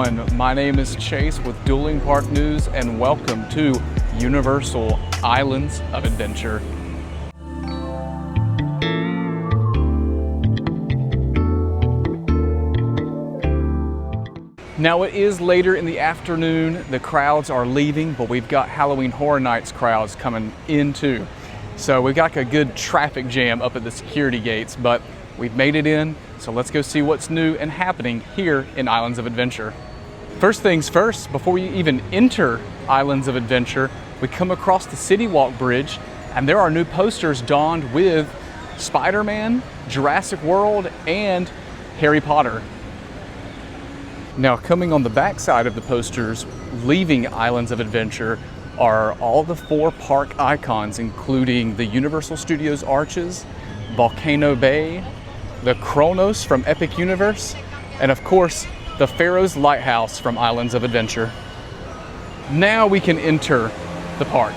everyone, my name is Chase with Dueling Park News and welcome to Universal Islands of Adventure. Now it is later in the afternoon, the crowds are leaving, but we've got Halloween Horror Nights crowds coming in too. So we've got a good traffic jam up at the security gates, but we've made it in, so let's go see what's new and happening here in Islands of Adventure. First things first, before we even enter Islands of Adventure, we come across the City Walk Bridge, and there are new posters donned with Spider-Man, Jurassic World, and Harry Potter. Now, coming on the back side of the posters, leaving Islands of Adventure, are all the 4 park icons, including the Universal Studios Arches, Volcano Bay, the Kronos from Epic Universe, and of course, the Pharaoh's Lighthouse from Islands of Adventure. Now we can enter the park.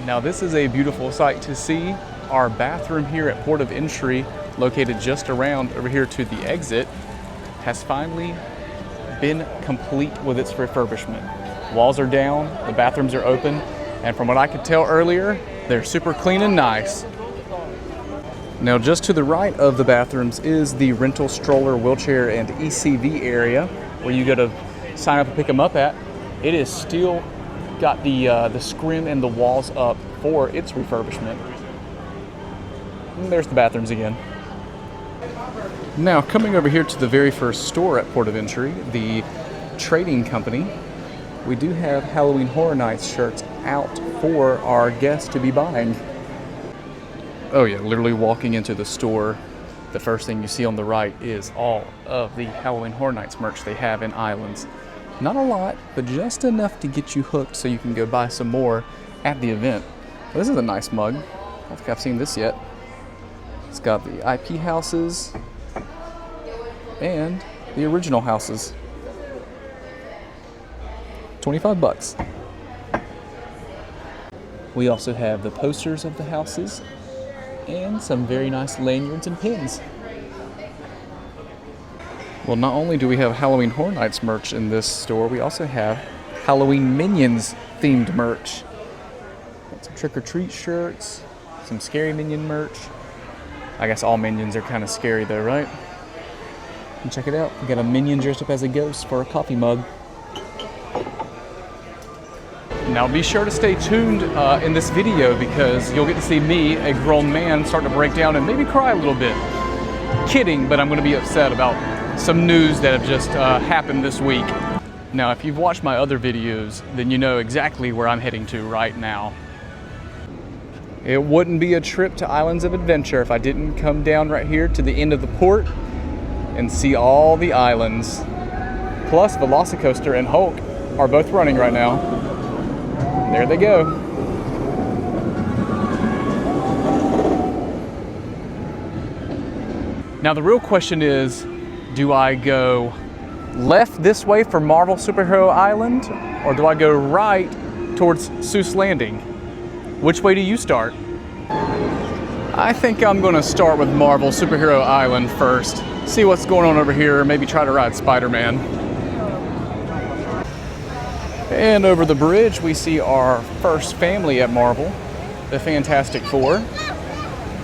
Now this is a beautiful sight to see. Our bathroom here at Port of Entry, located just around over here to the exit, has finally been complete with its refurbishment. Walls are down, the bathrooms are open, and from what I could tell earlier, they're super clean and nice. Now just to the right of the bathrooms is the rental stroller, wheelchair, and ECV area where you go to sign up and pick them up at. It is still got the scrim and the walls up for its refurbishment. And there's the bathrooms again. Now, coming over here to the very first store at Port of Entry, the Trading Company, we do have Halloween Horror Nights shirts out for our guests to be buying. Oh yeah, literally walking into the store, the first thing you see on the right is all of the Halloween Horror Nights merch they have in Islands. Not a lot, but just enough to get you hooked so you can go buy some more at the event. Well, this is a nice mug. I don't think I've seen this yet. It's got the IP houses and the original houses. 25 bucks. We also have the posters of the houses and some very nice lanyards and pins. Well, not only do we have Halloween Horror Nights merch in this store, we also have Halloween Minions themed merch. Got some trick or treat shirts, some scary Minion merch. I guess all Minions are kind of scary though, right? And check it out, we got a Minion dressed up as a ghost for a coffee mug. Now be sure to stay tuned in this video because you'll get to see me, a grown man, start to break down and maybe cry a little bit. Kidding, but I'm going to be upset about some news that have just happened this week. Now if you've watched my other videos, then you know exactly where I'm heading to right now. It wouldn't be a trip to Islands of Adventure if I didn't come down right here to the end of the port and see all the islands. Plus Velocicoaster and Hulk are both running right now. There they go. Now the real question is, do I go left this way for Marvel Superhero Island, or do I go right towards Seuss Landing? Which way do you start? I think I'm gonna start with Marvel Superhero Island first. See what's going on over here, maybe try to ride Spider-Man. And over the bridge, we see our first family at Marvel, the Fantastic Four.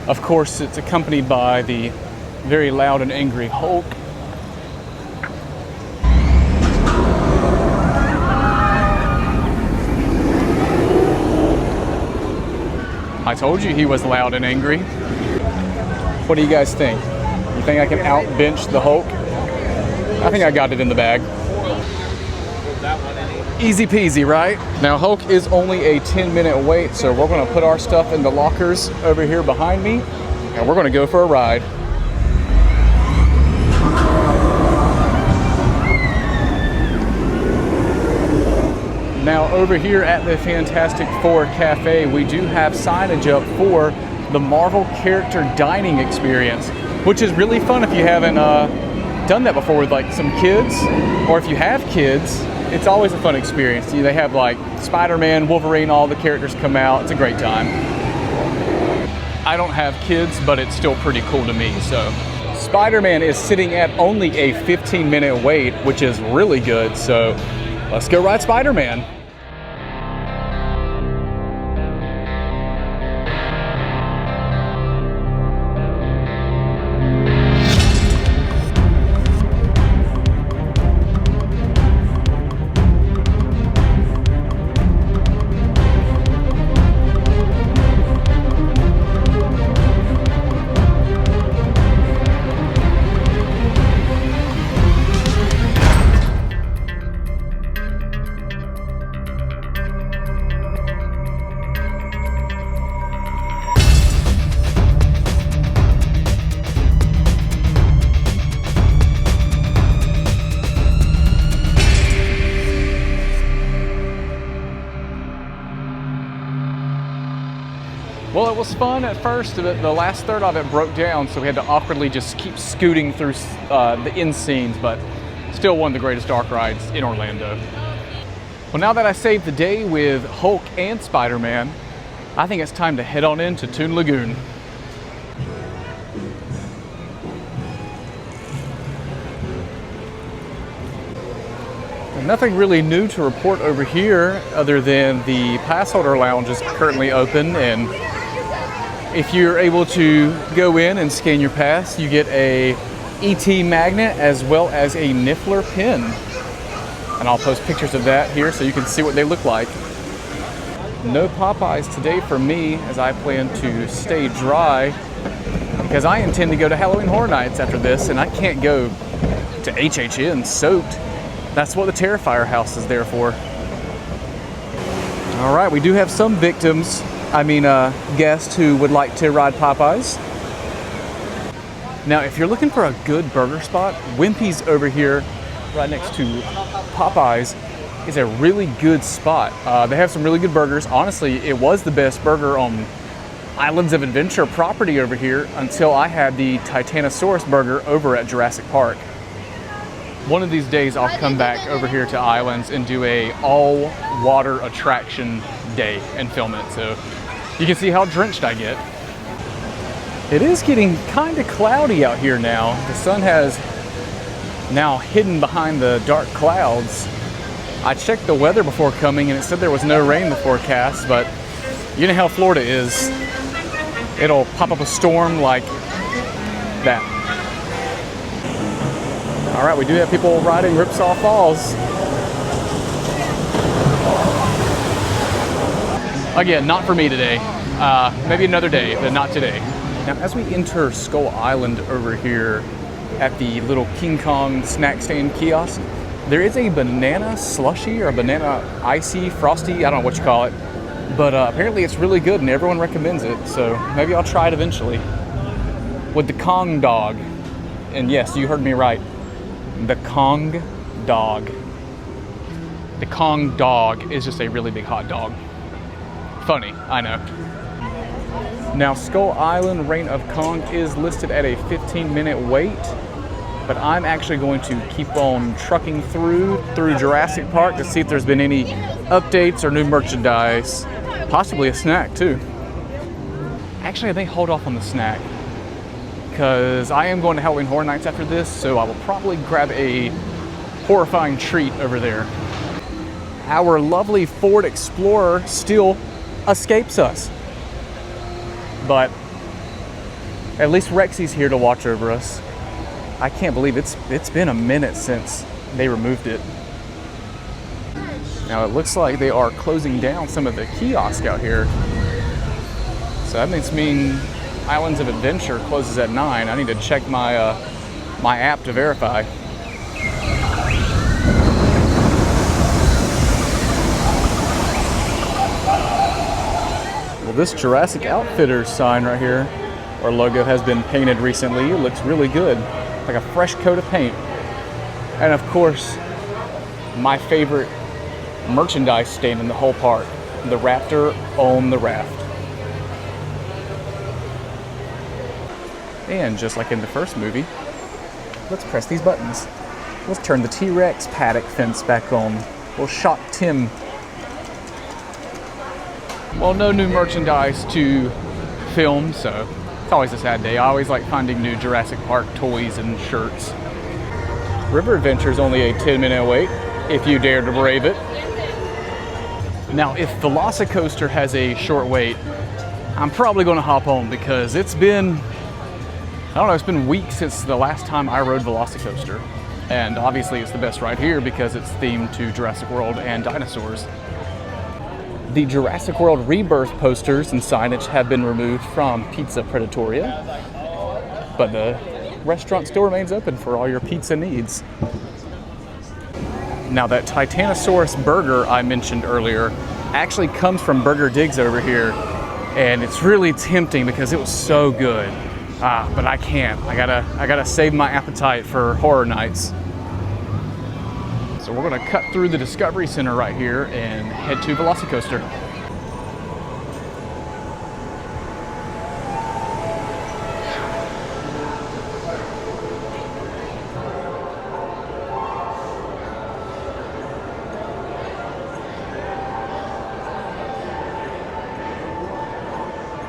Of course, it's accompanied by the very loud and angry Hulk. I told you he was loud and angry. What do you guys think? You think I can outbench the Hulk? I think I got it in the bag. Easy peasy, right? Now Hulk is only a 10-minute wait, so we're gonna put our stuff in the lockers over here behind me, and we're gonna go for a ride. Now over here at the Fantastic Four Cafe, we do have signage up for the Marvel character dining experience, which is really fun if you haven't done that before with like some kids, or if you have kids, it's always a fun experience. They have like Spider-Man, Wolverine, all the characters come out. It's a great time. I don't have kids, but it's still pretty cool to me. So Spider-Man is sitting at only a 15-minute wait, which is really good. So let's go ride Spider-Man. Well, it was fun at first, but the last third of it broke down, so we had to awkwardly just keep scooting through the end scenes, but still one of the greatest dark rides in Orlando. Well, now that I saved the day with Hulk and Spider-Man, I think it's time to head on into Toon Lagoon. Nothing really new to report over here other than the pass holder lounge is currently open, and if you're able to go in and scan your pass, you get a ET magnet as well as a Niffler pin. And I'll post pictures of that here so you can see what they look like. No Popeyes today for me, as I plan to stay dry because I intend to go to Halloween Horror Nights after this, and I can't go to HHN soaked. That's what the Terrifier house is there for. All right, we do have some guests who would like to ride Popeyes. Now, if you're looking for a good burger spot, Wimpy's over here, right next to Popeyes, is a really good spot. They have some really good burgers. Honestly, it was the best burger on Islands of Adventure property over here until I had the Titanosaurus burger over at Jurassic Park. One of these days, I'll come back over here to Islands and do a all-water attraction day and film it, so you can see how drenched I get. It is getting kind of cloudy out here now. The sun has now hidden behind the dark clouds. I checked the weather before coming and it said there was no rain in the forecast, but you know how Florida is. It'll pop up a storm like that. All right, we do have people riding Ripsaw Falls. Again, not for me today. Maybe another day, but not today. Now, as we enter Skull Island over here at the little King Kong snack stand kiosk, there is a banana slushy or a banana icy frosty, I don't know what you call it, but apparently it's really good and everyone recommends it, so maybe I'll try it eventually. With the Kong dog. And yes, you heard me right. The Kong dog. The Kong dog is just a really big hot dog. Funny, I know. Now, Skull Island Reign of Kong is listed at a 15-minute wait, but I'm actually going to keep on trucking through Jurassic Park to see if there's been any updates or new merchandise, possibly a snack too. Actually, I think hold off on the snack, because I am going to Halloween Horror Nights after this, so I will probably grab a horrifying treat over there. Our lovely Ford Explorer still escapes us, but at least Rexy's here to watch over us. I can't believe it's been a minute since they removed it. Now it looks like they are closing down some of the kiosks out here, so that means Islands of Adventure closes at 9. I need to check my my app to verify. Well, this Jurassic Outfitters sign right here, or logo, has been painted recently. It looks really good, like a fresh coat of paint. And of course, my favorite merchandise stand in the whole park, the Raptor on the Raft. And just like in the first movie, let's press these buttons. Let's turn the T-Rex paddock fence back on. We'll shock Tim. Well, no new merchandise to film, so It's always a sad day. I always like finding new Jurassic Park toys and shirts. River Adventure is only a 10-minute wait if you dare to brave it. Now, if Velocicoaster has a short wait, I'm probably going to hop on because it's been, I don't know, it's been weeks since the last time I rode Velocicoaster. And obviously it's the best ride here because it's themed to Jurassic World and dinosaurs. The Jurassic World Rebirth posters and signage have been removed from Pizza Predatoria, but the restaurant still remains open for all your pizza needs. Now, that Titanosaurus burger I mentioned earlier actually comes from Burger Digs over here, and it's really tempting because it was so good. But I can't. I gotta save my appetite for Horror Nights. So we're gonna cut through the Discovery Center right here and head to Velocicoaster.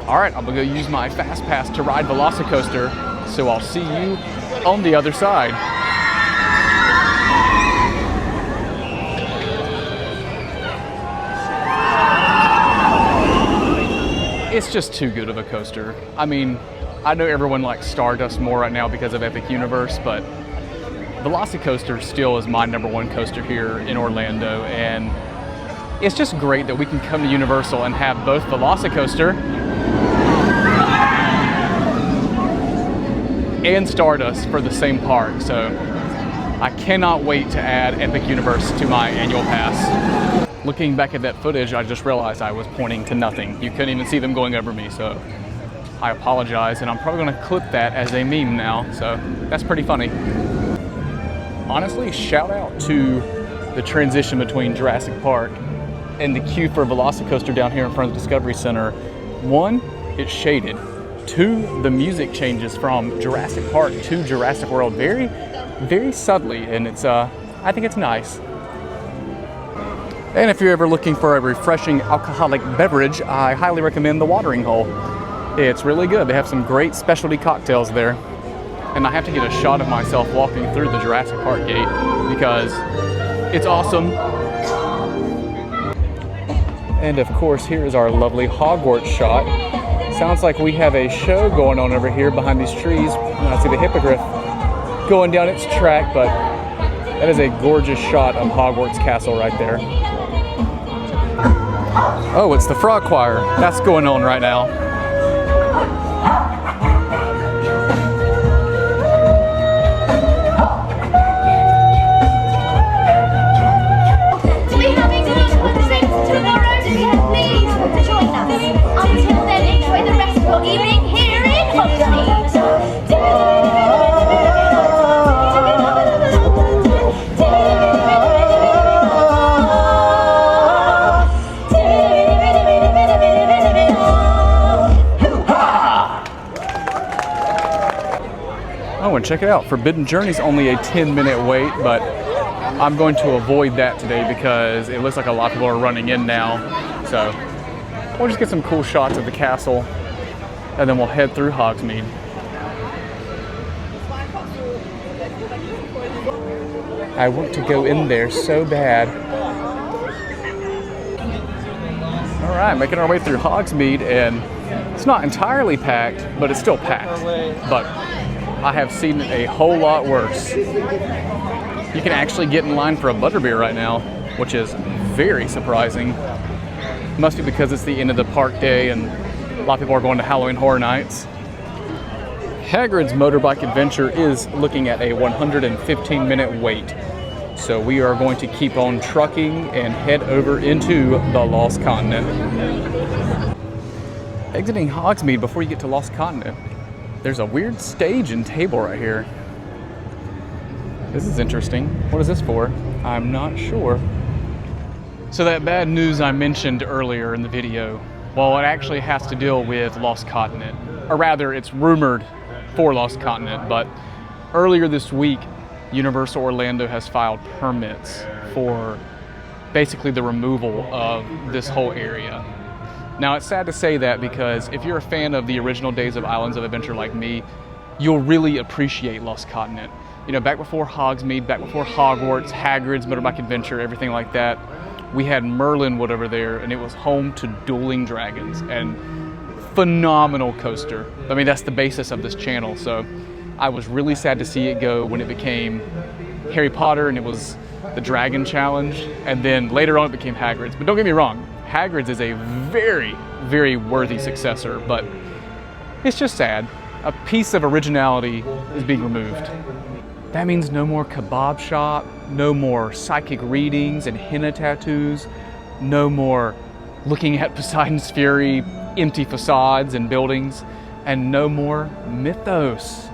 All right, I'm gonna go use my Fast Pass to ride Velocicoaster, so I'll see you on the other side. It's just too good of a coaster. I mean, I know everyone likes Stardust more right now because of Epic Universe, but Velocicoaster still is my #1 coaster here in Orlando, and it's just great that we can come to Universal and have both Velocicoaster and Stardust for the same park. So I cannot wait to add Epic Universe to my annual pass. Looking back at that footage, I just realized I was pointing to nothing. You couldn't even see them going over me, so I apologize, and I'm probably gonna clip that as a meme now, so that's pretty funny. Honestly, shout out to the transition between Jurassic Park and the queue for Velocicoaster down here in front of the Discovery Center. One, it's shaded. Two, the music changes from Jurassic Park to Jurassic World very, very subtly, and it's, I think it's nice. And if you're ever looking for a refreshing alcoholic beverage, I highly recommend the Watering Hole. It's really good. They have some great specialty cocktails there. And I have to get a shot of myself walking through the Jurassic Park gate because it's awesome. And of course, here is our lovely Hogwarts shot. Sounds like we have a show going on over here behind these trees. I see the Hippogriff going down its track, but that is a gorgeous shot of Hogwarts Castle right there. Oh, it's the Frog Choir. That's going on right now. Do we have any concerts tomorrow? Do we have please join us? Until then, enjoy the rest of your evening here in Hogsmeade. Oh, and check it out. Forbidden Journey's only a 10-minute wait, but I'm going to avoid that today because it looks like a lot of people are running in now. So we'll just get some cool shots of the castle, and then we'll head through Hogsmeade. I want to go in there so bad. All right, making our way through Hogsmeade, and it's not entirely packed, but it's still packed. But I have seen it a whole lot worse. You can actually get in line for a butterbeer right now, which is very surprising. Must be because it's the end of the park day and a lot of people are going to Halloween Horror Nights. Hagrid's Motorbike Adventure is looking at a 115-minute wait. So we are going to keep on trucking and head over into the Lost Continent. Exiting Hogsmeade before you get to Lost Continent, there's a weird stage and table right here. This is interesting. What is this for? I'm not sure. So that bad news I mentioned earlier in the video, well, it actually has to deal with Lost Continent. Or rather, it's rumored for Lost Continent, but earlier this week, Universal Orlando has filed permits for basically the removal of this whole area. Now, it's sad to say that because if you're a fan of the original days of Islands of Adventure like me, you'll really appreciate Lost Continent. You know, back before Hogsmeade, back before Hogwarts, Hagrid's Motorbike Adventure, everything like that, we had Merlinwood over there, and it was home to Dueling Dragons, and phenomenal coaster. I mean, that's the basis of this channel, so I was really sad to see it go when it became Harry Potter and it was the Dragon Challenge, and then later on it became Hagrid's. But don't get me wrong, Hagrid's is a very, very worthy successor, but it's just sad. A piece of originality is being removed. That means no more kebab shop, no more psychic readings and henna tattoos, no more looking at Poseidon's Fury, empty facades and buildings, and no more Mythos.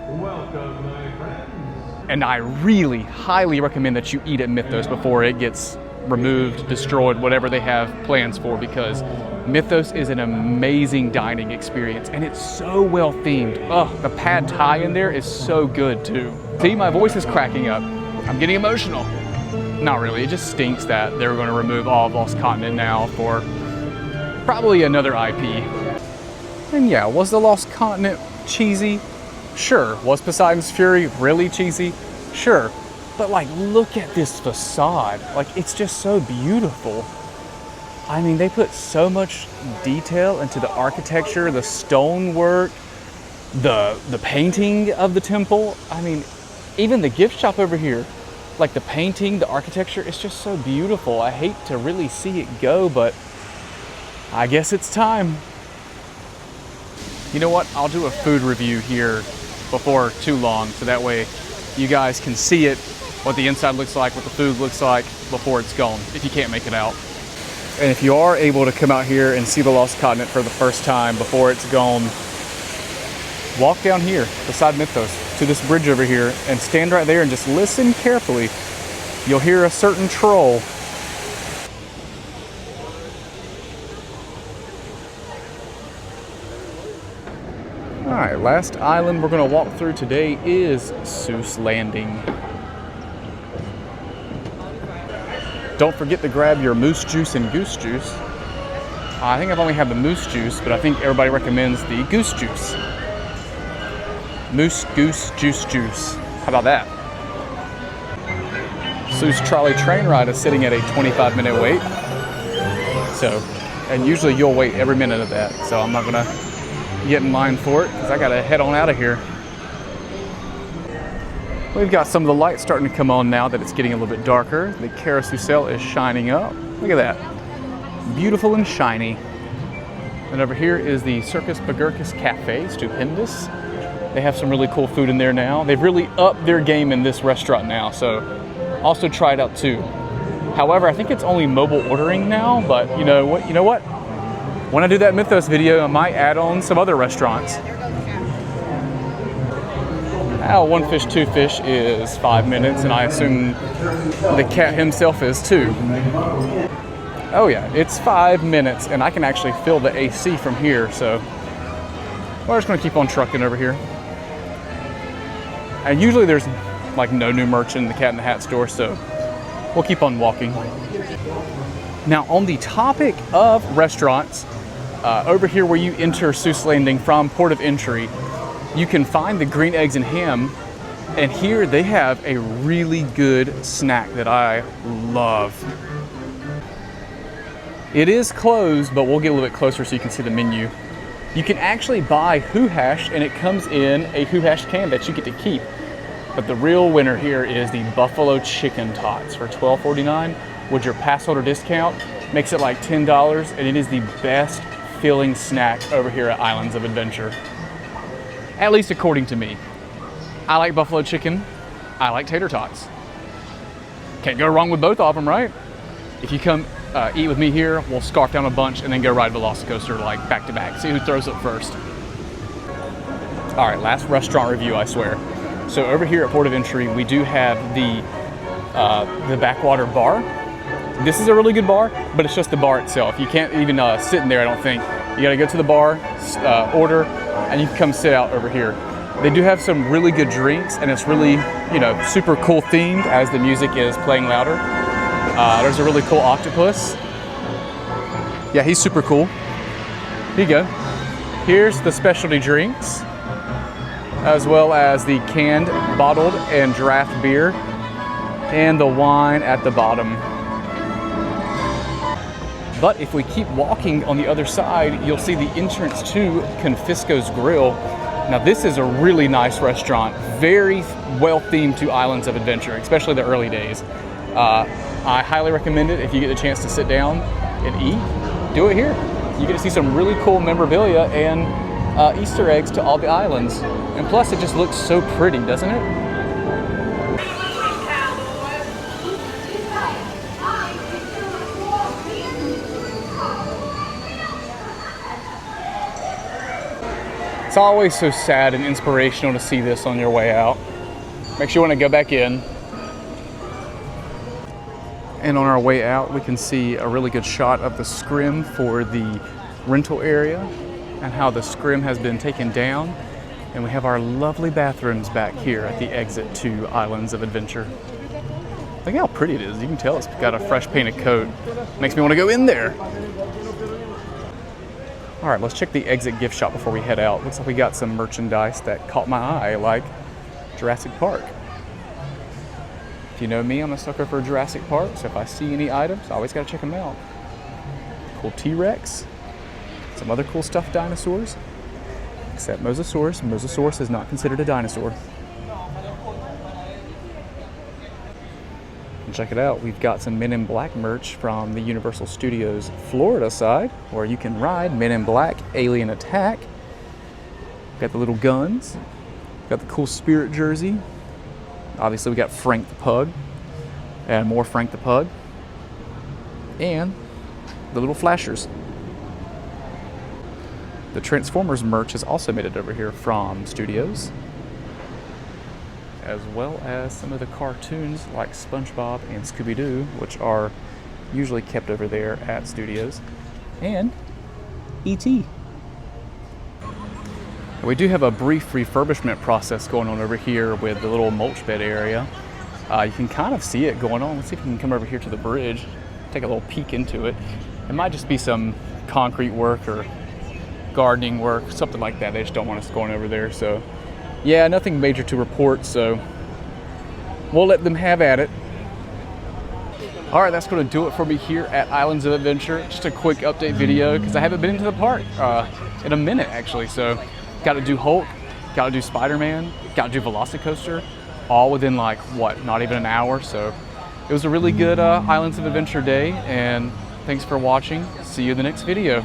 Welcome, my friends. And I really highly recommend that you eat at Mythos before it gets removed, destroyed, whatever they have plans for, because Mythos is an amazing dining experience and it's so well themed. Oh, the pad thai in there is so good too. See, my voice is cracking up. I'm getting emotional. Not really, it just stinks that they're going to remove all of Lost Continent now for probably another IP. And yeah, was the Lost Continent cheesy? Sure. Was Poseidon's Fury really cheesy? Sure. But like, look at this facade. Like, it's just so beautiful. I mean, they put so much detail into the architecture, the stonework, the painting of the temple. I mean, even the gift shop over here, like the painting, the architecture, it's just so beautiful. I hate to really see it go, but I guess it's time. You know what? I'll do a food review here before too long, so that way you guys can see it, what the inside looks like, what the food looks like before it's gone, if you can't make it out. And if you are able to come out here and see the Lost Continent for the first time before it's gone, walk down here beside Mythos to this bridge over here and stand right there and just listen carefully. You'll hear a certain troll. All right, last island we're gonna walk through today is Seuss Landing. Don't forget to grab your moose juice and goose juice. I think I've only had the moose juice, but I think everybody recommends the goose juice. Moose, goose, juice. How about that? Seuss Trolley train ride is sitting at a 25-minute wait. So, and usually you'll wait every minute of that, so I'm not gonna get in line for it because I gotta head on out of here. We've got some of the lights starting to come on now that it's getting a little bit darker. The carousel is shining up. Look at that. Beautiful and shiny. And over here is the Circus Pagurkus Cafe. Stupendous. They have some really cool food in there now. They've really upped their game in this restaurant now, so also try it out too. However, I think it's only mobile ordering now, but you know what? When I do that Mythos video, I might add on some other restaurants. One fish, two fish is 5 minutes, and I assume the cat himself is too. Oh yeah, it's 5 minutes, and I can actually feel the AC from here, so we're just gonna keep on trucking over here. And usually there's like no new merch in the Cat in the Hat store, so we'll keep on walking. Now, on the topic of restaurants, over here where you enter Seuss Landing from port of entry, you can find the Green Eggs and Ham, and here they have a really good snack that I love. It is closed, but we'll get a little bit closer so you can see the menu. You can actually buy Who Hash, and it comes in a Who Hash can that you get to keep. But the real winner here is the Buffalo Chicken Tots for $12.49. With your pass holder discount, makes it like $10, and it is the best filling snack over here at Islands of Adventure. At least according to me. I like buffalo chicken. I like tater tots. Can't go wrong with both of them, right? If you come eat with me here, we'll scarf down a bunch and then go ride Velocicoaster like back to back. See who throws it first. All right, last restaurant review, I swear. So over here at Port of Entry, we do have the Backwater Bar. This is a really good bar, but it's just the bar itself. You can't even sit in there, I don't think. You gotta go to the bar, order, and you can come sit out over here. They do have some really good drinks, and it's really, super cool themed as the music is playing louder. There's a really cool octopus. Yeah, he's super cool. Here you go. Here's the specialty drinks, as well as the canned, bottled, and draft beer, and the wine at the bottom. But if we keep walking on the other side, you'll see the entrance to Confisco's Grill. Now this is a really nice restaurant, very well themed to Islands of Adventure, especially the early days. I highly recommend it if you get the chance to sit down and eat. Do it here. You get to see some really cool memorabilia and Easter eggs to all the islands. And plus it just looks so pretty, doesn't it? It's always so sad and inspirational to see this on your way out. Makes you want to go back in. And on our way out, we can see a really good shot of the scrim for the rental area and how the scrim has been taken down. And we have our lovely bathrooms back here at the exit to Islands of Adventure. Look how pretty it is. You can tell it's got a fresh painted coat. Makes me want to go in there. All right, let's check the exit gift shop before we head out. Looks like we got some merchandise that caught my eye, like Jurassic Park. If you know me, I'm a sucker for Jurassic Park, so if I see any items, I always gotta check them out. Cool T-Rex, some other cool stuffed dinosaurs, except Mosasaurus. Mosasaurus is not considered a dinosaur. And check it out, we've got some Men in Black merch from the Universal Studios Florida side, where you can ride Men in Black Alien Attack. We've got the little guns, we've got the cool Spirit jersey. Obviously we got Frank the Pug, and more Frank the Pug, and the little flashers. The Transformers merch is also made it over here from Studios, as well as some of the cartoons like SpongeBob and Scooby-Doo, which are usually kept over there at Studios, and E.T. We do have a brief refurbishment process going on over here with the little mulch bed area. You can kind of see it going on. Let's see if we can come over here to the bridge, take a little peek into it. It might just be some concrete work or gardening work, something like that. They just don't want us going over there. So yeah, nothing major to report, so we'll let them have at it. All right, that's going to do it for me here at Islands of Adventure. Just a quick update video because I haven't been into the park in a minute actually. So got to do Hulk, got to do Spider-Man, got to do Velocicoaster, all within like what, not even an hour. So it was a really good Islands of Adventure day, and thanks for watching. See you in the next video.